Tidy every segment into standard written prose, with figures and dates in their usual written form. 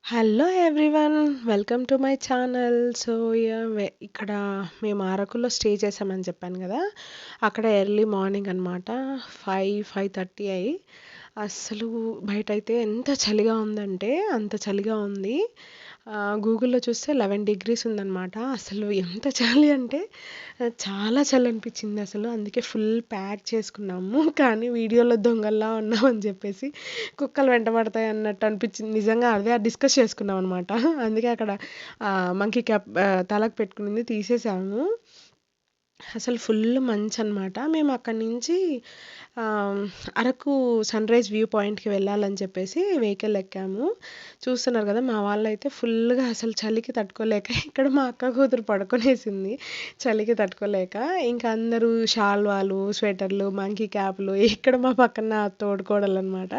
Hello everyone, welcome to my channel. So ఇక్కడ మేము అరకులో స్టే చేసామని చెప్పాను కదా. అక్కడ ఎర్లీ మార్నింగ్ అనమాట 5:30 అయ్యి అస్సలు బయట అయితే ఎంత చలిగా ఉందంటే అంత చలిగా ఉంది. గూగుల్లో చూస్తే 11 degrees ఉందన్నమాట. అసలు ఎంత చలి అంటే చాలా చలి అనిపించింది అసలు. అందుకే ఫుల్ ప్యాక్ చేసుకున్నాము. కానీ వీడియోలో దొంగల్లా ఉన్నామని చెప్పేసి కుక్కలు వెంటబడతాయి అన్నట్టు అనిపించింది. నిజంగా అదే డిస్కస్ చేసుకున్నాం అనమాట. అందుకే అక్కడ మంకీ క్యాప్ తలకు పెట్టుకునింది తీసేసాము. అసలు ఫుల్ మంచనమాట. మేము అక్కడి నుంచి అరకు సన్‌రైజ్ వ్యూ పాయింట్‌కి వెళ్ళాలని చెప్పేసి వెహికల్ ఎక్కాము. చూస్తున్నారు కదా, మా వాళ్ళైతే ఫుల్‌గా అసలు చలికి తట్టుకోలేక ఇక్కడ మా అక్క కూతురు పడుకునేసింది చలికి తట్టుకోలేక. ఇంకా అందరూ షాల్వాలు, స్వెటర్లు, మంకీ క్యాప్‌లు, ఇక్కడ మా పక్కన తోడికోడలనమాట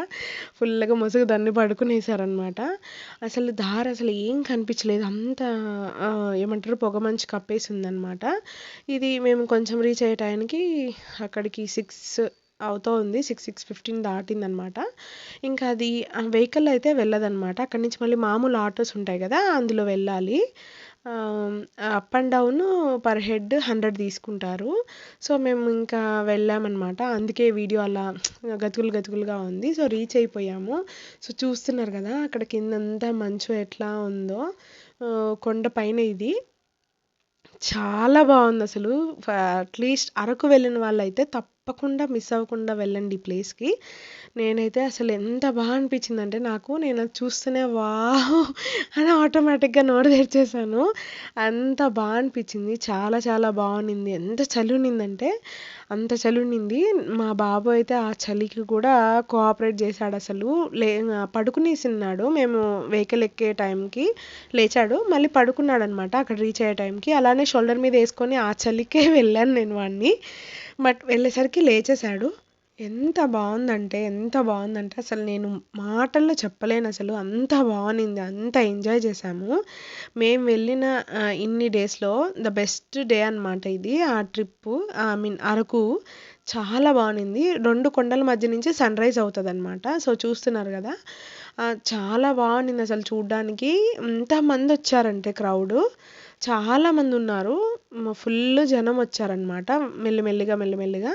ఫుల్‌గా ముసుగు దాన్ని పడుకునేసారనమాట. అసలు దారి అసలు ఏం కనిపించలేదు. అంతా ఏమంటారు, పొగమంచు కప్పేసిందనమాట. ఇది మేము కొంచెం రీచ్ అయ్యే టైంకి అక్కడికి 6 అవుతోంది. 6:15 దాటిందనమాట. ఇంకా అది వెహికల్ అయితే వెళ్ళదనమాట. అక్కడి నుంచి మళ్ళీ మామూలు ఆటోస్ ఉంటాయి కదా, అందులో వెళ్ళాలి. Up and down per head 100 తీసుకుంటారు. సో మేము ఇంకా వెళ్ళామన్నమాట. అందుకే వీడియో అలా గతుకులు గతుకులుగా ఉంది. సో రీచ్ అయిపోయాము. సో చూస్తున్నారు కదా అక్కడ కిందంతా మంచు ఎట్లా ఉందో. కొండ పైన ఇది చాలా బాగుందసలు. అట్లీస్ట్ అరకు వెళ్ళిన వాళ్ళైతే తప్పకుండా మిస్ అవ్వకుండా వెళ్ళండి ఈ ప్లేస్‌కి. నేనైతే అసలు ఎంత అనిపించిందంటే నాకు, నేను అది చూస్తూనే వావ్ అని ఆటోమేటిక్‌గా నోరు తెరిచేసాను. అంత అనిపించింది. చాలా చాలా బావున్నింది. ఎంత చలి ఉన్నిందంటే అంత చలి ఉన్నింది. మా బాబు అయితే ఆ చలికి కూడా కోఆపరేట్ చేశాడసలు. పడుకునేసున్నాడు. మేము వెహికల్ ఎక్కే టైంకి లేచాడు. మళ్ళీ పడుకున్నాడనమాట అక్కడ రీచ్ అయ్యే టైంకి. అలానే షోల్డర్ మీద ఏసుకొని ఆ చలికే వెళ్ళాను నేను వాడిని. బట్ వెళ్ళేసరికి లేచేశాడు. ఎంత బావుందంటే అసలు నేను మాటల్లో చెప్పలేనసలు. అంత బావున్నింది. అంత ఎంజాయ్ చేశాము. మేము వెళ్ళిన ఇన్ని డేస్‌లో ద బెస్ట్ డే అనమాట ఇది. ఆ ట్రిప్పు ఐ మీన్ అరకు చాలా బావున్నింది. 2 కొండల మధ్య నుంచి సన్‌రైజ్ అవుతదనమాట. సో చూస్తున్నారు గదా. చాలా బావున్నిందసలు చూడ్డానికి. ఎంతమందొచ్చారంటే క్రౌడు చాలా మందున్నారు. ఫుల్లు జనం వచ్చారనమాట. మెల్లిమెల్లిగా.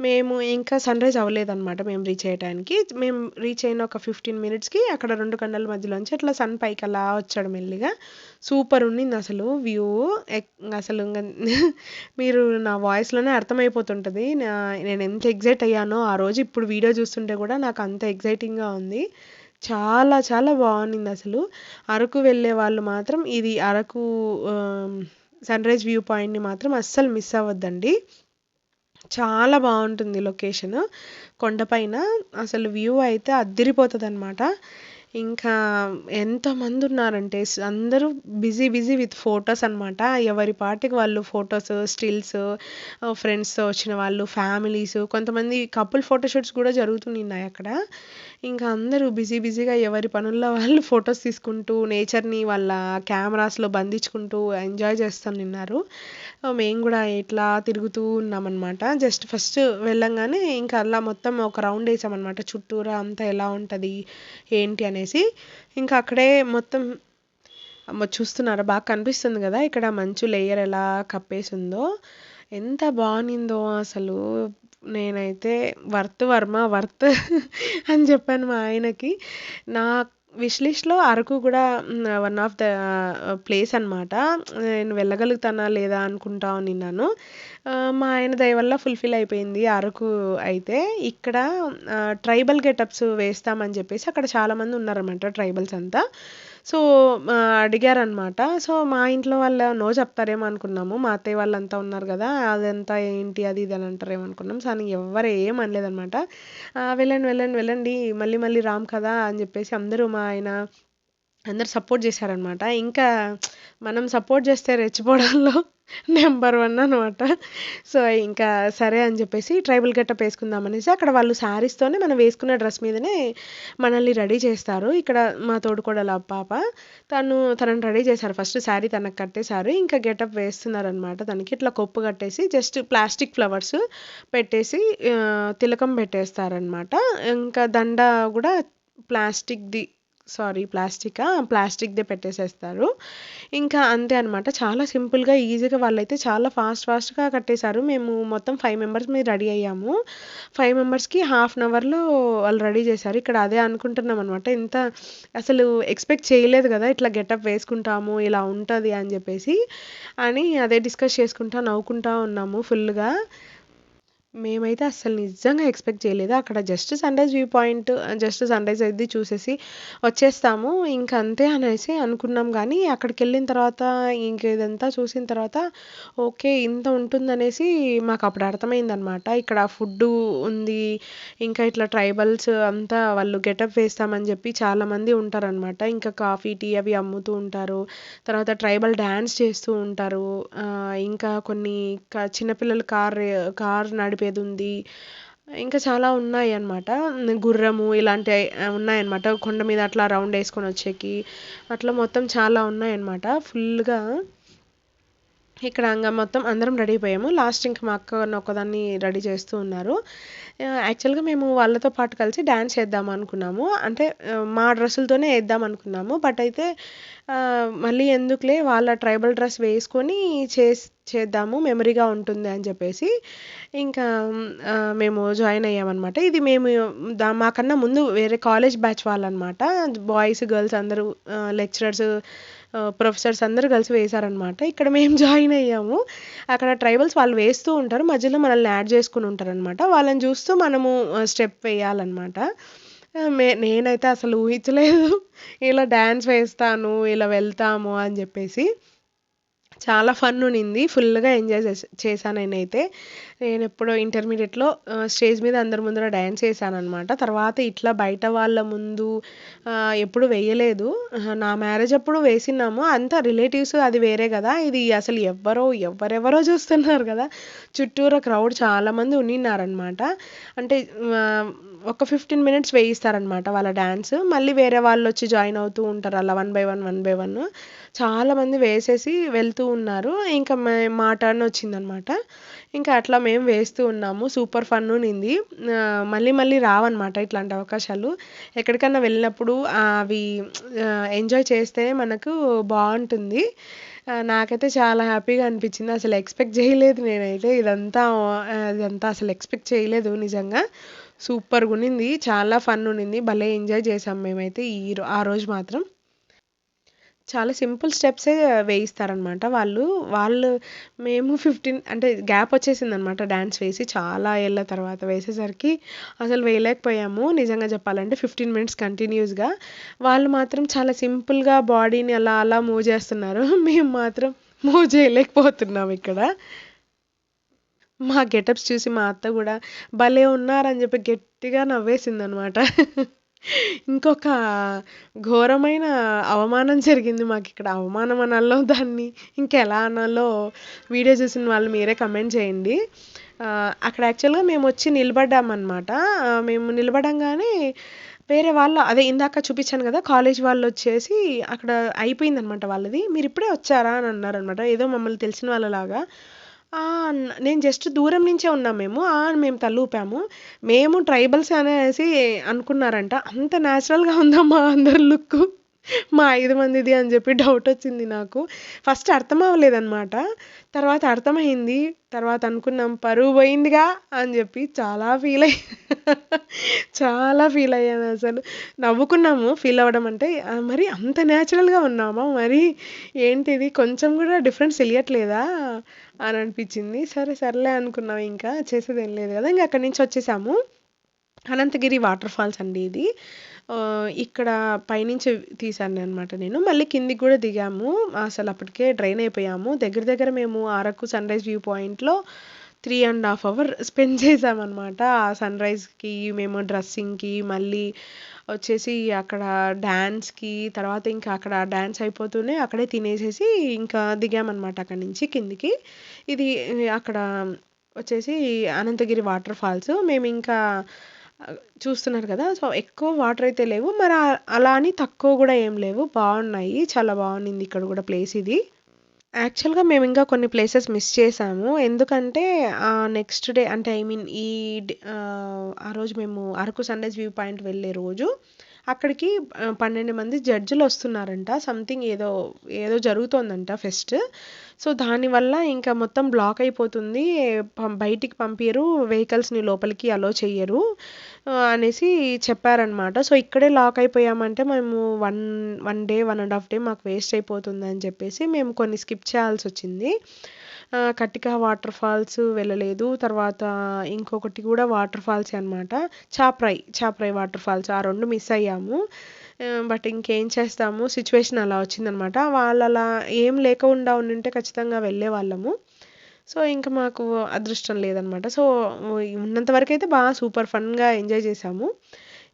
మేము ఇంకా సన్‌రైజ్ అవ్వలేదనమాట మేము రీచ్ అయ్యే టైంకి. మేము రీచ్ అయిన ఒక 15 మినిట్స్‌కి అక్కడ 2 కొండల మధ్యలోంచి అట్లా సన్ పైకి అలా వచ్చాడు మెల్లిగా. సూపర్ ఉన్నిందసలు వ్యూ. అసలు ఇంగ మీరు నా వాయిస్‌లోనే అర్థమైపోతుంటది. నేను ఎంత ఎక్సైట్ అయ్యానో ఆ రోజు. ఇప్పుడు వీడియో చూస్తుంటే కూడా నాకు అంత ఎక్సైటింగ్‌గా ఉంది. చాలా చాలా బావున్నిందసలు. అరకు వెళ్ళే వాళ్ళు మాత్రం ఇది అరకు సన్‌రైజ్ వ్యూ పాయింట్‌ని మాత్రం అస్సలు మిస్ అవ్వద్దండి. చాలా బావుంటుంది లొకేషను. కొండపైన అసలు వ్యూ అయితే అద్దిరిపోతదనమాట. ఇంకా ఎంతమందున్నారంటే అందరూ బిజీ విత్ ఫోటోస్ అనమాట. ఎవరి పాటికి వాళ్ళు ఫోటోస్, స్టిల్స్, ఫ్రెండ్స్‌తో వచ్చిన వాళ్ళు, ఫ్యామిలీస్, కొంతమంది కపుల్ ఫోటోషూట్స్ కూడా జరుగుతున్నాయి అక్కడ. ఇంకా అందరూ బిజీగా ఎవరి పనుల్లో వాళ్ళు ఫోటోస్ తీసుకుంటూ, నేచర్‌ని వాళ్ళ కెమెరాస్‌లో బంధించుకుంటూ ఎంజాయ్ చేస్తూనిన్నారు. మేము కూడా ఇట్లా తిరుగుతూ ఉన్నామన్నమాట. జస్ట్ ఫస్ట్ వెళ్ళంగానే ఇంకా అలా మొత్తం ఒక రౌండ్ ఏసామన్నమాట. చుట్టూరా అంతా ఎలా ఉంటది, ఏంటి అనేసి. ఇంకా అక్కడే మొత్తం చూస్తున్నారా, బాగా కనిపిస్తుంది కదా ఇక్కడ మంచు లేయర్ ఎలా కప్పేసుందో. ఎంత బావున్నిందో అసలు. నేనైతే వర్త్ అని చెప్పాను మా ఆయనకి. నా విష్ లిస్ట్‌లో అరకు కూడా వన్ ఆఫ్ ద ప్లేస్ అనమాట. నేను వెళ్ళగలుగుతానా లేదా అనుకుంటా ఉన్నిన్నాను. మా ఆయన దయ వల్ల ఫుల్‌ఫిల్ అయిపోయింది అరకు అయితే. ఇక్కడ ట్రైబల్ గెటప్స్ వేస్తామని చెప్పేసి అక్కడ చాలామంది ఉన్నారనమాట, ట్రైబల్స్ అంతా. సో అడిగారనమాట. సో మా ఇంట్లో వాళ్ళు నో చెప్తారేమో అనుకున్నాము. మా అత్తయ్య వాళ్ళంతా ఉన్నారు కదా, అదంతా ఏంటి అది ఇది అని అంటారేమో అనుకున్నాం. కానీ ఎవ్వరు ఏం అనలేదనమాట. వెళ్ళండి మళ్ళీ రాము కదా అని చెప్పేసి అందరూ మా ఆయన అందరూ సపోర్ట్ చేశారనమాట. ఇంకా మనం సపోర్ట్ చేస్తే రెచ్చిపోవడంలో నంబర్ 1 అనమాట. సో ఇంకా సరే అని చెప్పేసి ట్రైబల్ గెటప్ వేసుకుందాం అనేసి అక్కడ వాళ్ళు శారీస్‌తోనే మనం వేసుకున్న డ్రెస్ మీదనే మనల్ని రెడీ చేస్తారు. ఇక్కడ మా తోడికోడలు పాప తనని రెడీ చేశారు. ఫస్ట్ శారీ తనకి కట్టేశారు. ఇంకా గెటప్ వేస్తున్నారనమాట. తనకి ఇట్లా కొప్పు కట్టేసి జస్ట్ ప్లాస్టిక్ ఫ్లవర్స్ పెట్టేసి తిలకం పెట్టేస్తారనమాట. ఇంకా దండ కూడా ప్లాస్టిక్‌ది సారీ ప్లాస్టిక్‌దే పెట్టేసేస్తారు. ఇంకా అంతే అనమాట. చాలా సింపుల్‌గా, ఈజీగా వాళ్ళైతే చాలా ఫాస్ట్‌గా కట్టేశారు. మేము మొత్తం 5 మెంబర్స్‌మి రెడీ అయ్యాము. 5 మెంబర్స్‌కి హాఫ్ అన్ అవర్‌లో వాళ్ళు రెడీ చేశారు. ఇక్కడ అదే అనుకుంటున్నామనమాట. అసలు ఎక్స్‌పెక్ట్ చేయలేదు గదా! ఇట్లా గెటప్ వేసుకుంటాము, ఇలా ఉంటది అని జెప్పేసి. అని అదే డిస్కస్ చేసుకుంటా, నవ్వుకుంటా ఉన్నాము ఫుల్‌గా. మేమైతే అస్సలు నిజంగా ఎక్స్‌పెక్ట్ చేయలేదు. అక్కడ జస్ట్ సన్‌రైజ్ అది చూసేసి వచ్చేస్తాము. ఇంక అంతే అనేసి అనుకున్నాం గానీ, అక్కడికెళ్ళిన తర్వాత ఇంక ఇదంతా చూసిన తర్వాత ఓకే. ఇంత ఉంటుందనేసి మాకప్పుడు అర్థమైందనమాట. ఇక్కడ ఫుడ్డు ఉంది. ఇంకా ఇట్లా ట్రైబల్స్ అంతా వాళ్ళు గెటప్ వేస్తామని జెప్పి చాలామంది ఉంటారనమాట. ఇంకా కాఫీ, టీ అవి అమ్ముతూ ఉంటారు. తర్వాత ట్రైబల్ డాన్స్ చేస్తూ ఉంటారు. ఇంకా కొన్ని చిన్న పిల్లలు కార్ నడిపేదుంది. ఇంకా చాలా ఉన్నాయన్నమాట. గుర్రము ఇలాంటియి ఉన్నాయన్నమాట. కొండ మీద అట్లా రౌండేసుకొనొచ్చేకి. అట్లా మొత్తం చాలా ఉన్నాయన్నమాట. ఫుల్‌గా ఇక్కడ మొత్తం అందరం రెడీ అయిపోయాము. లాస్ట్ ఇంక మా అక్క నొక్కదాన్ని రెడీ చేస్తూ ఉన్నారు. యాక్చువల్‌గా మేము వాళ్ళతో పాటు కలిసి డాన్స్ చేద్దామనుకున్నాము. అంటే మా డ్రెస్సులతోనే ఏద్దామనుకున్నాము. బట్ అయితే మళ్ళీ ఎందుకులే వాళ్ళ ట్రైబల్ డ్రెస్ వేసుకొని చేద్దాము మెమరీగా ఉంటుంది అని చెప్పేసి ఇంకా మేము జాయిన్ అయ్యామనమాట. ఇది మేము మాకన్నా ముందు వేరే కాలేజ్ బ్యాచ్ వాళ్ళనమాట. బాయ్స్, గర్ల్స్ అందరూ లెక్చరర్స్, ప్రొఫెసర్స్ అందరూ కలిసి వేశారనమాట. ఇక్కడ మేము జాయిన్ అయ్యాము. అక్కడ ట్రైబల్స్ వాళ్ళు వేస్తూ ఉంటారు. మధ్యలో మనల్ని యాడ్ చేసుకొని ఉంటారనమాట. వాళ్ళని చూస్తూ మనము స్టెప్ వేయాలనమాట. నేనైతే అసలు ఊహించలేదు. ఇలా డాన్స్ వేస్తాను, ఇలా వెళ్తాము అని చెప్పేసి. చాలా ఫన్ ఉన్నింది. ఫుల్‌గా ఎంజాయ్ చేశా నేనైతే. నేనెప్పుడో ఇంటర్మీడియేట్‌లో స్టేజ్ మీద అందరి ముందర డాన్స్ చేశాననమాట. తర్వాత ఇట్లా బయట వాళ్ళ ముందు ఎప్పుడు వేయలేదు. నా మ్యారేజ్ అప్పుడు వేసినాము. అంతా రిలేటివ్స్ అది వేరే గదా! ఇది అసలు ఎవరెవరో చూస్తున్నారు గదా! చుట్టూరా క్రౌడ్ చాలామంది ఉన్నిన్నారనమాట. అంటే ఒక 15 మినిట్స్ వేయిస్తారనమాట వాళ్ళ డాన్స్. మళ్ళీ వేరే వాళ్ళొచ్చి జాయిన్ అవుతూ ఉంటారు. అలా వన్ బై వన్. చాలామంది వేసేసి వెళ్తూ ఉన్నారు. ఇంకా మా టర్న్ వచ్చిందనమాట. ఇంకా అట్లా మేము వేస్తూ ఉన్నాము. సూపర్ ఫన్ ఉన్నింది. మళ్ళీ రావన్నమాట ఇట్లాంటి అవకాశాలు. ఎక్కడికన్నా వెళ్ళినప్పుడు అవి ఎంజాయ్ చేస్తేనే మనకు బావుంటుంది. నాకైతే చాలా హ్యాపీగా అనిపించింది. అసలు ఎక్స్‌పెక్ట్ చేయలేదు నేనైతే ఇదంతా అసలు ఎక్స్‌పెక్ట్ చేయలేదు నిజంగా. సూపర్‌గున్నింది. చాలా ఫన్ ఉన్నింది. భలే ఎంజాయ్ చేశాం మేమైతే ఆ రోజు మాత్రం. చాలా సింపుల్ స్టెప్సే వేయిస్తారనమాట వాళ్ళు. మేము 15 అంటే గ్యాప్ వచ్చేసిందనమాట డాన్స్ వేసి. చాలా ఏళ్ల తర్వాత వేసేసరికి అసలు వేయలేకపోయాము నిజంగా చెప్పాలంటే 15 మినిట్స్ కంటిన్యూస్‌గా. వాళ్ళు మాత్రం చాలా సింపుల్‌గా బాడీని అలా మూవ్ చేస్తున్నారు. మేము మాత్రం మూవ్ చేయలేకపోతున్నాం ఇక్కడ. మా గెటప్స్ చూసి మా అత్త గూడా భలే ఉన్నారని జెప్పి గట్టిగా నవ్వేసిందనమాట. ఇంకొక ఘోరమైన అవమానం జరిగింది మాకిక్కడ. అవమానం అనాలో, దాన్ని ఇంకెలా అనాలో వీడియో చూసిన వాళ్ళు మీరే కమెంట్ చేయండి. అక్కడ యాక్చువల్‌గా మేమొచ్చి నిలబడ్డామనమాట. మేము నిలబడంగానే వేరే వాళ్ళు అదే ఇందాక చూపిచ్చాను గదా! కాలేజ్ వాళ్ళొచ్చేసి అక్కడ అయిపోయిందనమాట వాళ్ళది. "మీరిప్పుడే వచ్చారా?" అని అన్నారనమాట. ఏదో మమ్మల్ని తెలిసిన వాళ్ళలాగా. నేను జస్ట్ దూరం నుంచే ఉన్నాం మేము. అని మేము తలూపాము. మేము ట్రైబల్స్ అనేసి అనుకున్నారంట. అంత న్యాచురల్‌గా ఉందా మా అందరి లుక్కు. మా 5 మందిది అని జెప్పి డౌటొచ్చింది నాకు. ఫస్ట్ అర్థం అవ్వలేదనమాట. తర్వాత అర్థమైంది. తర్వాత అనుకున్నాం పరువు పోయిందిగా అని జెప్పి చాలా ఫీలయ్యానసలు. నవ్వుకున్నాము ఫీలవ్వడం అంటే మరి అంత న్యాచురల్‌గా ఉన్నామా? మరి ఏంటిది కొంచెం గూడా డిఫరెన్స్ తెలియట్లేదా? అని అనిపిచ్చింది. సర్లే అనుకున్నాం ఇంకా. చేసేదేం లేదు గదా! ఇంక అక్కడి నుంచి వచ్చేసాము. అనంతగిరి వాటర్ ఫాల్స్ అండి ఇది. ఇక్కడ పైనుంచి తీశాననమాట నేను. మళ్ళీ కిందికి గూడా దిగాము. అసలప్పటికే డ్రైన్ అయిపోయాము. దగ్గర మేము అరకు సన్‌రైజ్ వ్యూ పాయింట్‌లో 3½ అవర్ స్పెండ్ చేశామనమాట. ఆ సన్‌రైజ్‌కి, మేము డ్రెస్సింగ్‌కి, మళ్ళీ వచ్చేసి అక్కడ డాన్స్‌కి, తర్వాత ఇంకా అక్కడ డాన్స్ అయిపోతూనే అక్కడే తినేసేసి ఇంకా దిగామనమాట అక్కడి నుంచి కిందికి. ఇది అక్కడ వచ్చేసి అనంతగిరి వాటర్ ఫాల్స్. మేమింకా చూస్తున్నారు కదా! సో, ఎక్కువ వాటర్ అయితే లేవు. మరి అలా అని తక్కువ గూడా ఏం లేవు. బావున్నాయి. చాలా బావుండింది ఇక్కడ గూడా ప్లేస్ ఇది. యాక్చువల్‌గా మేమింకా కొన్ని ప్లేసెస్ మిస్ చేశాము. ఎందుకంటే నెక్స్ట్ డే అంటే ఐ మీన్ ఆ రోజు మేము అరకు సన్‌రైజ్ వ్యూ పాయింట్ వెళ్ళే రోజు అక్కడికి 12 మంది జడ్జిలు వస్తున్నారంట. సంథింగ్ ఏదో ఏదో జరుగుతోందంట ఫెస్ట్. సో, దానివల్ల ఇంకా మొత్తం బ్లాక్ అయిపోతుంది. బయటికి పంపియరు. వెహికల్స్‌ని లోపలికి అలో చెయ్యరు అనేసి చెప్పారనమాట. సో, ఇక్కడే లాక్ అయిపోయామంటే మేము 1 డే, 1½ డే మాకు వేస్ట్ అయిపోతుందని చెప్పేసి మేము కొన్ని స్కిప్ చేయాల్సొచ్చింది. కటికా వాటర్ ఫాల్స్ వెళ్ళలేదు. తర్వాత ఇంకొకటి కూడా వాటర్ ఫాల్సే అనమాట. చాప్రాయి వాటర్ ఫాల్స్ ఆ 2 మిస్ అయ్యాము. బట్ ఇంకేం చేస్తాము, సిచ్యువేషన్ అలా వచ్చిందనమాట. వాళ్ళు అలా ఏం లేకుండా ఉండుంటే ఖచ్చితంగా వెళ్ళేవాళ్ళము. సో, ఇంక మాకు అదృష్టం లేదనమాట. సో, ఉన్నంత వరకైతే బాగా సూపర్ ఫన్‌గా ఎంజాయ్ చేశాము.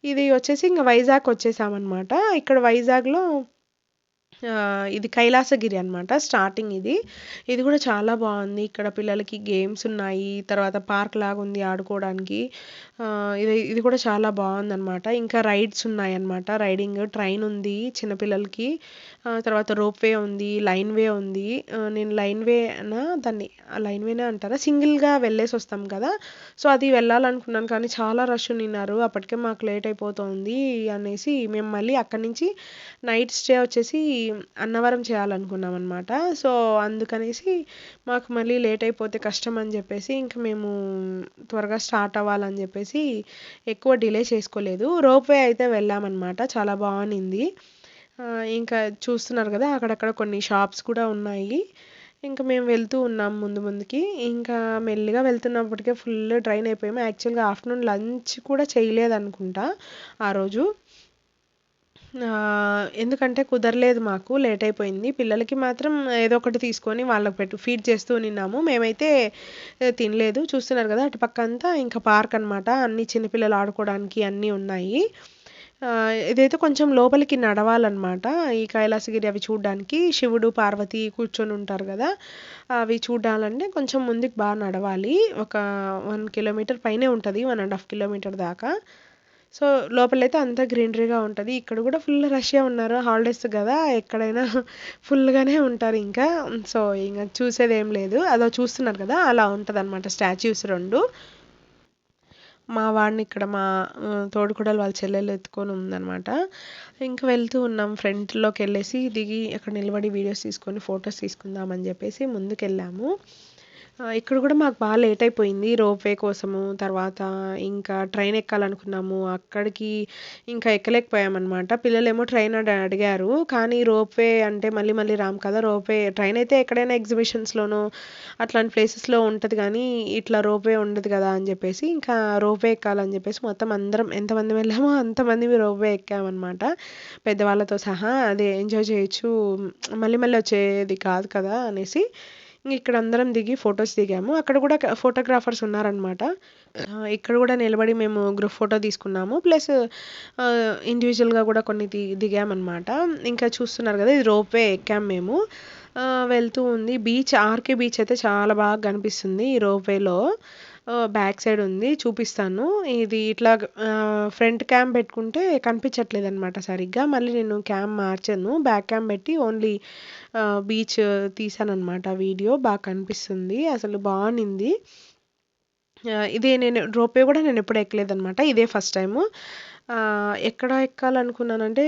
ఇది వచ్చేసి ఇంక వైజాగ్ వచ్చేసామనమాట. ఇక్కడ వైజాగ్‌లో ఇది కైలాసగిరి అనమాట స్టార్టింగ్ ఇది. ఇది కూడా చాలా బాగుంది. ఇక్కడ పిల్లలకి గేమ్స్ ఉన్నాయి. తర్వాత పార్క్ లాగా ఉంది ఆడుకోవడానికి. ఇది కూడా చాలా బాగుందనమాట. ఇంకా రైడ్స్ ఉన్నాయన్నమాట. రైడింగ్ ట్రైన్ ఉంది చిన్నపిల్లలకి. తర్వాత రోప్ వే ఉంది, లైన్ వే ఉంది. నేను లైన్ వేనే అంటారా, సింగిల్‌గా వెళ్ళేసి వస్తాం కదా! సో, అది వెళ్ళాలనుకున్నాను కానీ చాలా రష్ ఉన్నిన్నారు. అప్పటికే మాకు లేట్ అయిపోతుంది అనేసి మేము మళ్ళీ అక్కడి నుంచి నైట్ స్టే వచ్చేసి అన్నవరం చేయాలనుకున్నామనమాట. సో, అందుకనేసి మాకు మళ్ళీ లేట్ అయిపోతే కష్టం అని చెప్పేసి ఇంక మేము త్వరగా స్టార్ట్ అవ్వాలని చెప్పేసి ఎక్కువ డిలే చేసుకోలేదు. రోప్ వే అయితే వెళ్ళామన్నమాట. చాలా బాగుంది. ఇంకా చూస్తున్నారు కదా, అక్కడక్కడ కొన్ని షాప్స్ కూడా ఉన్నాయి. ఇంకా మేము వెళ్తూ ఉన్నాం ముందుకి. ఇంకా మెల్లిగా వెళ్తున్నప్పటికే ఫుల్ డ్రైన్ అయిపోయాము. యాక్చువల్‌గా ఆఫ్టర్‌నూన్ లంచ్ కూడా చేయలేదనుకుంటా ఆ రోజు. ఎందుకంటే కుదరలేదు మాకు. లేట్ అయిపోయింది. పిల్లలకి మాత్రం ఏదో ఒకటి తీసుకొని వాళ్ళకి ఫీడ్ చేస్తూ ఉండిన్నాము. మేమైతే తినలేదు. చూస్తున్నారు కదా, అటుపక్క అంతా ఇంకా పార్క్ అనమాట. అన్ని చిన్నపిల్లలు ఆడుకోవడానికి అన్నీ ఉన్నాయి. ఇదైతే కొంచెం లోపలికి నడవాలన్నమాట. ఈ కైలాసగిరి అవి చూడ్డానికి. శివుడు, పార్వతి కూర్చొని ఉంటారు కదా! అవి చూడాలంటే కొంచెం ముందుకు బాగా నడవాలి. ఒక 1 కిలోమీటర్ పైనే ఉంటది. 1½ కిలోమీటర్ దాకా. సో, లోపలైతే అంతా గ్రీనరీగా ఉంటది. ఇక్కడ కూడా ఫుల్ రష్‌గా ఉన్నారు. హాలిడేస్ గదా! ఎక్కడైనా ఫుల్‌గానే ఉంటారు ఇంకా. సో, ఇంక చూసేదేం లేదు. అదో చూస్తున్నారు కదా, అలా ఉంటదనమాట స్టాచ్యూస్ 2. మా వాడిని ఇక్కడ మా తోడికోడలు వాళ్ళ చెల్లెలు ఎత్తుకొని ఉందనమాట. ఇంక వెళ్తూ ఉన్నాం. ఫ్రంట్‌లోకెళ్ళేసి దిగి అక్కడ నిలబడి వీడియోస్ తీసుకొని ఫోటోస్ తీసుకుందామని చెప్పేసి ముందుకెళ్ళాము. ఇక్కడ కూడా మాకు బాగా లేట్ అయిపోయింది రోప్ వే కోసము. తర్వాత ఇంకా ట్రైన్ ఎక్కాలనుకున్నాము. అక్కడికి ఇంకా ఎక్కలేకపోయామన్నమాట. పిల్లలేమో ట్రైన్ అడిగారు. కానీ రోప్ వే అంటే మళ్ళీ మళ్ళీ రాము కదా! ట్రైన్ అయితే ఎక్కడైనా ఎగ్జిబిషన్స్‌లోనో అట్లాంటి ప్లేసెస్‌లో ఉంటది గానీ, ఇట్లా రోప్ వే ఉండదు కదా అని చెప్పేసి ఇంకా రోప్ వే ఎక్కాలని చెప్పేసి మొత్తం అందరం ఎంతమంది వెళ్ళామో అంతమంది రోప్ వే ఎక్కామన్నమాట. పెద్దవాళ్ళతో సహా. అదే ఎంజాయ్ చేయొచ్చు. మళ్ళీ మళ్ళీ వచ్చేది కాదు కదా అనేసి ఇక్కడ అందరం దిగి ఫొటోస్ దిగాము. అక్కడ కూడా ఫోటోగ్రాఫర్స్ ఉన్నారనమాట. ఇక్కడ కూడా నిలబడి మేము గ్రూప్ ఫోటో తీసుకున్నాము. ప్లస్ ఇండివిజువల్‌గా కూడా కొన్ని దిగామన్నమాట. ఇంకా చూస్తున్నారు కదా, ఇది రోప్ వే ఎక్కాము మేము. వెళ్తూ ఉంది. ఆర్‌కే బీచ్ అయితే చాలా బాగా కనిపిస్తుంది ఈ రోప్ వేలో. బ్యాక్ సైడ్ ఉంది, చూపిస్తాను. ఇది ఇట్లా ఫ్రంట్ క్యామ్ పెట్టుకుంటే కనిపించట్లేదనమాట సరిగ్గా. మళ్ళీ నేను క్యామ్ మార్చాను. బ్యాక్ క్యామ్ పెట్టి ఓన్లీ బీచ్ తీసాననమాట వీడియో. బాగా కనిపిస్తుంది. అసలు బాగుంది. ఇదే నేను రోప్ వే కూడా నేను ఎప్పుడు ఎక్కలేదనమాట. ఇదే ఫస్ట్ టైము. ఎక్కడ ఎక్కాలనుకున్నానంటే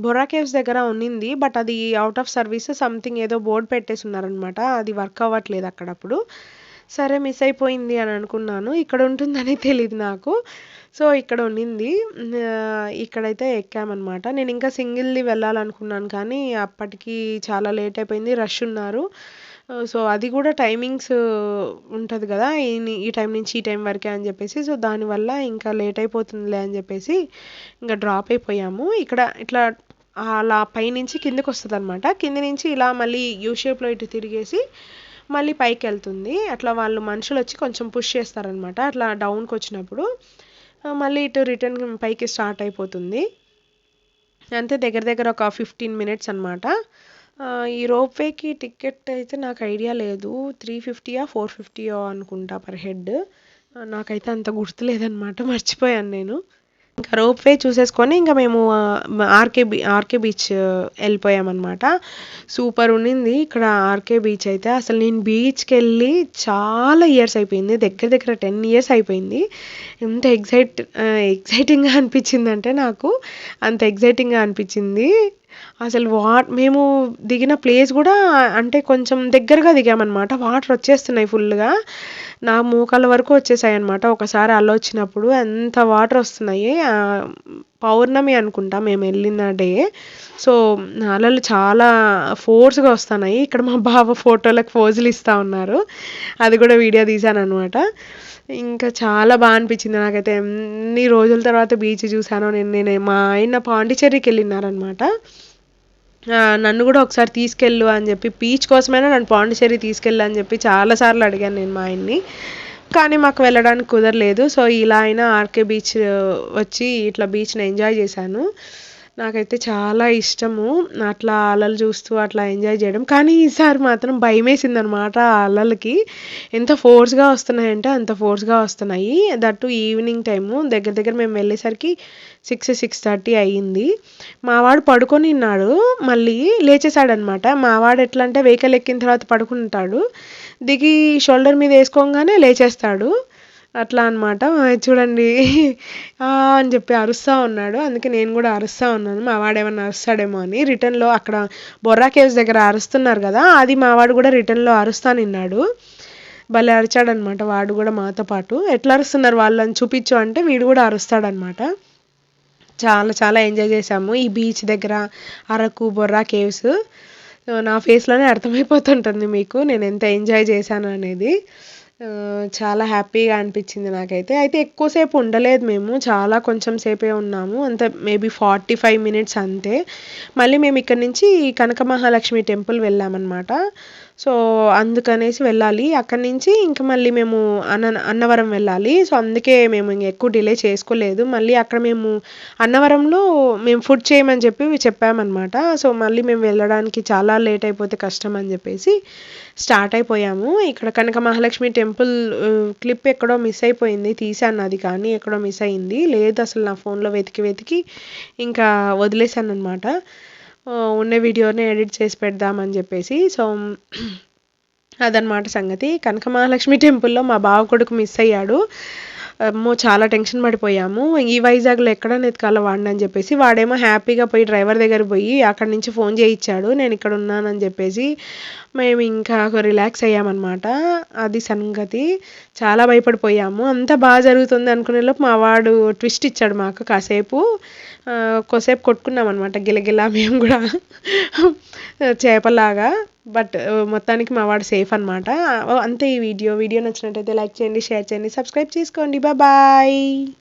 బొర్రా కేవ్స్ దగ్గర ఉన్నింది. బట్ అది ఔట్ ఆఫ్ సర్వీస్ సంథింగ్ ఏదో బోర్డ్ పెట్టేసి ఉన్నారనమాట. అది వర్క్ అవ్వట్లేదు అక్కడప్పుడు. సరే మిస్ అయిపోయింది అని అనుకున్నాను. ఇక్కడ ఉంటుందని తెలీదు నాకు. సో, ఇక్కడ ఉన్నింది. ఇక్కడైతే ఎక్కామన్నమాట. నేను ఇంకా సింగిల్‌ది వెళ్ళాలనుకున్నాను కానీ అప్పటికి చాలా లేట్ అయిపోయింది. రష్ ఉన్నారు. సో, అది కూడా టైమింగ్స్ ఉంటది కదా! ఈ టైం నుంచి ఈ టైం వరకే అని చెప్పేసి. సో, దానివల్ల ఇంకా లేట్ అయిపోతుందిలే అని చెప్పేసి ఇంకా డ్రాప్ అయిపోయాము. ఇక్కడ ఇట్లా అలా పైనుంచి కిందకొస్తదనమాట. కింద నుంచి ఇలా మళ్ళీ యూ షేప్‌లో ఇటు తిరిగేసి మళ్ళీ పైకెళ్తుంది. అట్లా వాళ్ళు మనుషులొచ్చి కొంచెం పుష్ చేస్తారనమాట. అట్లా డౌన్‌కొచ్చినప్పుడు మళ్ళీ ఇటు రిటర్న్ పైకి స్టార్ట్ అయిపోతుంది. అంతే, దగ్గర దగ్గర ఒక 15 మినిట్స్ అనమాట. ఈ రోప్ వేకి టికెట్ అయితే నాకు ఐడియా లేదు. 350 450 అనుకుంటా పర్ హెడ్. నాకైతే అంత గుర్తులేదనమాట. మర్చిపోయాను నేను. ఇంకా రోప్ వే చూసేసుకొని ఇంకా మేము ఆర్కే బీచ్ వెళ్ళిపోయామన్నమాట. సూపర్ ఉండింది ఇక్కడ ఆర్కే బీచ్ అయితే. అసలు నేను బీచ్కి వెళ్ళి చాలా ఇయర్స్ అయిపోయింది, దగ్గర దగ్గర 10 ఇయర్స్ అయిపోయింది. ఎంత ఎగ్జైటింగ్గా అనిపించిందంటే నాకు అంత ఎగ్జైటింగ్గా అనిపించింది. అసలు మేము దిగిన ప్లేస్ కూడా అంటే కొంచెం దగ్గరగా దిగామన్నమాట. వాటర్ వచ్చేస్తున్నాయి ఫుల్గా, నా మోకాళ్ళ వరకు వచ్చేసాయి అనమాట. ఒకసారి అలా వచ్చినప్పుడు ఎంత వాటర్ వస్తున్నాయి. పౌర్ణమి అనుకుంటా మేము వెళ్ళిన డే. సో అలలు చాలా ఫోర్స్గా వస్తున్నాయి. ఇక్కడ మా బావ ఫోటోలకు పోజులు ఇస్తూ ఉన్నారు, అది కూడా వీడియో తీశాను అనమాట. ఇంకా చాలా బాగా అనిపించింది నాకైతే. ఎన్ని రోజుల తర్వాత బీచ్ చూసానో. నేను మా ఆయన పాండిచ్చేరికి వెళ్ళినారనమాట. నన్ను కూడా ఒకసారి తీసుకెళ్ళు అని చెప్పి, బీచ్ కోసమైనా నన్ను పాండిచ్చేరి తీసుకెళ్ళు అని చెప్పి చాలాసార్లు అడిగాను నేను మా ఆయన్ని, కానీ మాకు వెళ్ళడానికి కుదరలేదు. సో ఇలా అయినా ఆర్కే బీచ్ వచ్చి ఇట్లా బీచ్ని ఎంజాయ్ చేశాను. నాకైతే చాలా ఇష్టము అట్లా అలలు చూస్తూ అట్లా ఎంజాయ్ చేయడం. కానీ ఈసారి మాత్రం భయం వేసింది అనమాట. ఆ అలలకి ఎంత ఫోర్స్గా వస్తున్నాయంటే అంత ఫోర్స్గా వస్తున్నాయి. దట్టు ఈవినింగ్ టైము, దగ్గర దగ్గర మేము వెళ్ళేసరికి 6-6:30 అయ్యింది. మావాడు పడుకొని ఉన్నాడు, మళ్ళీ లేచేసాడనమాట. మావాడు ఎట్లా అంటే వెహికల్ ఎక్కిన తర్వాత పడుకుంటాడు, దిగి షోల్డర్ మీద వేసుకోగానే లేచేస్తాడు అట్లా అనమాట. చూడండి అని చెప్పి అరుస్తూ ఉన్నాడు, అందుకే నేను కూడా అరుస్తూ ఉన్నాను మా వాడు ఏమన్నా అరుస్తాడేమో అని. రిటర్న్లో అక్కడ బొర్రా కేవ్స్ దగ్గర అరుస్తున్నారు కదా, అది మా వాడు కూడా రిటర్న్లో అరుస్తా నిన్నాడు. భలే అరిచాడనమాట వాడు కూడా మాతో పాటు. ఎట్లా అరుస్తున్నారు వాళ్ళని చూపించు అంటే వీడు కూడా అరుస్తాడనమాట. చాలా చాలా ఎంజాయ్ చేసాము ఈ బీచ్ దగ్గర, అరకు బొర్రా కేవ్స్. నా ఫేస్లోనే అర్థమైపోతుంటుంది మీకు నేను ఎంత ఎంజాయ్ చేశాను అనేది. చాలా హ్యాపీగా అనిపించింది నాకైతే. అయితే ఎక్కువసేపు ఉండలేదు మేము, చాలా కొంచెం సేపే ఉన్నాము, అంత మేబీ 45 మినిట్స్ అంతే. మళ్ళీ మేము ఇక్కడ నుంచి కనక మహాలక్ష్మి టెంపుల్ వెళ్ళామన్నమాట. సో అందుకనేసి వెళ్ళాలి, అక్కడి నుంచి ఇంకా మళ్ళీ మేము అన్నవరం వెళ్ళాలి. సో అందుకే మేము ఇంక ఎక్కువ డిలే చేసుకోలేదు. మళ్ళీ అక్కడ మేము అన్నవరంలో మేము ఫుడ్ చేయమని చెప్పామన్నమాట. సో మళ్ళీ మేము వెళ్ళడానికి చాలా లేట్ అయిపోతే కష్టం అని చెప్పేసి స్టార్ట్ అయిపోయాము. ఇక్కడ కనక మహాలక్ష్మి టెంపుల్ క్లిప్ ఎక్కడో మిస్ అయిపోయింది, తీసాను అది, కానీ ఎక్కడో మిస్ అయింది. లేదు అసలు నా ఫోన్లో వెతికి ఇంకా వదిలేసాను అనమాట. ఉన్న వీడియోని ఎడిట్ చేసి పెడదామని చెప్పేసి. సో అదనమాట సంగతి. కనక మహాలక్ష్మి టెంపుల్లో మా బావ కొడుకు మిస్ అయ్యాడు. చాలా టెన్షన్ పడిపోయాము. ఈ వైజాగ్లో ఎక్కడ ఎతకాలో వాడిని అని చెప్పేసి, వాడేమో హ్యాపీగా పోయి డ్రైవర్ దగ్గర పోయి అక్కడి నుంచి ఫోన్ చేయించాడు నేను ఇక్కడ ఉన్నానని చెప్పేసి. మేము ఇంకా రిలాక్స్ అయ్యామన్నమాట. అది సంగతి. చాలా భయపడిపోయాము. అంతా బాగా జరుగుతుంది అనుకునేలోపు మా వాడు ట్విస్ట్ ఇచ్చాడు మాకు. కొద్దిసేపు కొట్టుకున్నాం అనమాట గిలగిలా మేము కూడా చేపలాగా. బట్ మొత్తానికి మా వాడు సేఫ్ అనమాట. అంతే ఈ వీడియో నచ్చినట్టయితే లైక్ చేయండి, షేర్ చేయండి, సబ్స్క్రైబ్ చేసుకోండి. బాయ్.